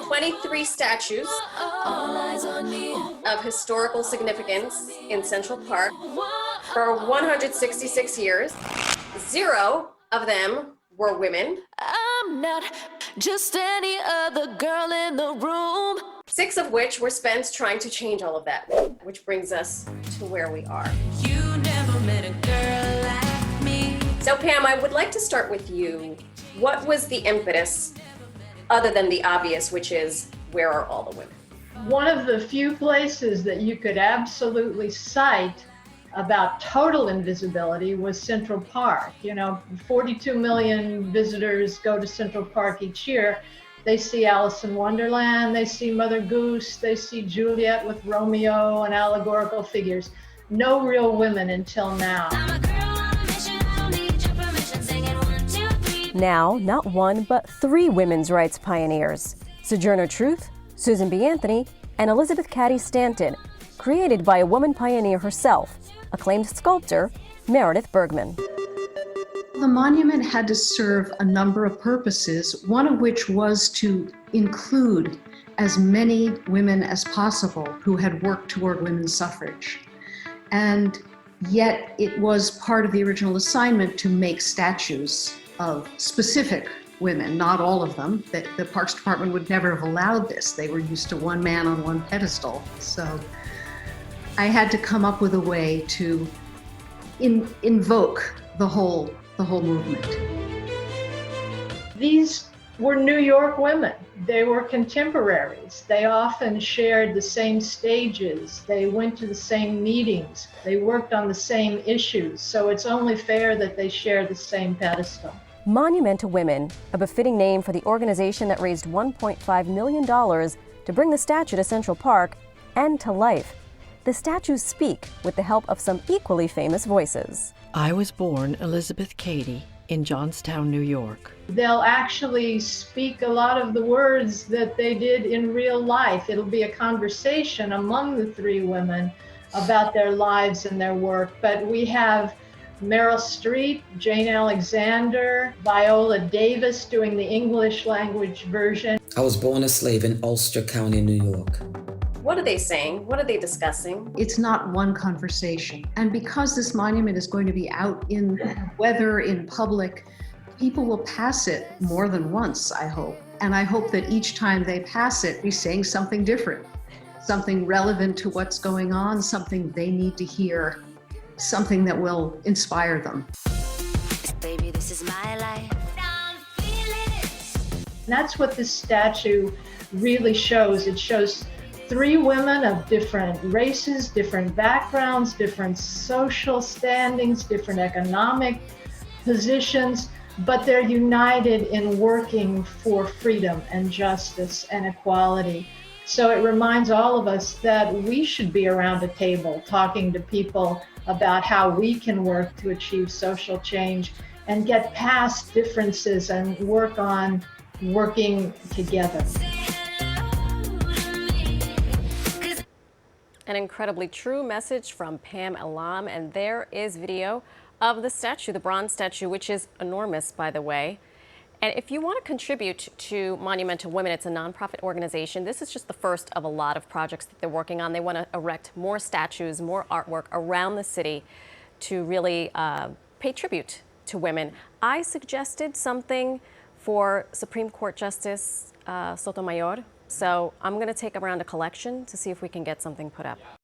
23 statues of historical significance in Central Park for 166 years. 0 of them were women. I'm not just any other girl in the room. 6 of which were spent trying to change all of that, which brings us to where we are. You never met a girl like me. So Pam, I would like to start with you. What was the impetus, other than the obvious, which is, where are all the women? One of the few places that you could absolutely cite about total invisibility was Central Park. 42 million visitors go to Central Park each year. They see Alice in Wonderland, they see Mother Goose, they see Juliet with Romeo and allegorical figures. No real women until now. Now, not 1, but 3 women's rights pioneers. Sojourner Truth, Susan B. Anthony, and Elizabeth Cady Stanton, created by a woman pioneer herself, acclaimed sculptor Meredith Bergmann. The monument had to serve a number of purposes, one of which was to include as many women as possible who had worked toward women's suffrage. And yet it was part of the original assignment to make statues of specific women, not all of them. The Parks Department would never have allowed this. They were used to one man on one pedestal. So I had to come up with a way to invoke the whole movement. These were New York women. They were contemporaries. They often shared the same stages. They went to the same meetings. They worked on the same issues. So it's only fair that they share the same pedestal. Monumental Women, a befitting name for the organization that raised $1.5 million to bring the statue to Central Park and to life. The statues speak with the help of some equally famous voices. I was born Elizabeth Cady in Johnstown, New York. They'll actually speak a lot of the words that they did in real life. It'll be a conversation among the 3 women about their lives and their work. But we have Meryl Streep, Jane Alexander, Viola Davis doing the English language version. I was born a slave in Ulster County, New York. What are they saying? What are they discussing? It's not one conversation. And because this monument is going to be out in weather, in public, people will pass it more than once, I hope. And I hope that each time they pass it, we're saying something different, something relevant to what's going on, something they need to hear, something that will inspire them. Baby, this is my life. I'm feeling it. That's what this statue really shows. It shows 3 women of different races, different backgrounds, different social standings, different economic positions, but they're united in working for freedom and justice and equality. So it reminds all of us that we should be around a table talking to people about how we can work to achieve social change and get past differences and work on working together. An incredibly true message from Pam Elam, and there is video of the statue, the bronze statue, which is enormous, by the way. And if you want to contribute to Monumental Women, it's a nonprofit organization. This is just the first of a lot of projects that they're working on. They want to erect more statues, more artwork around the city to really pay tribute to women. I suggested something for Supreme Court Justice Sotomayor. So I'm going to take around a collection to see if we can get something put up.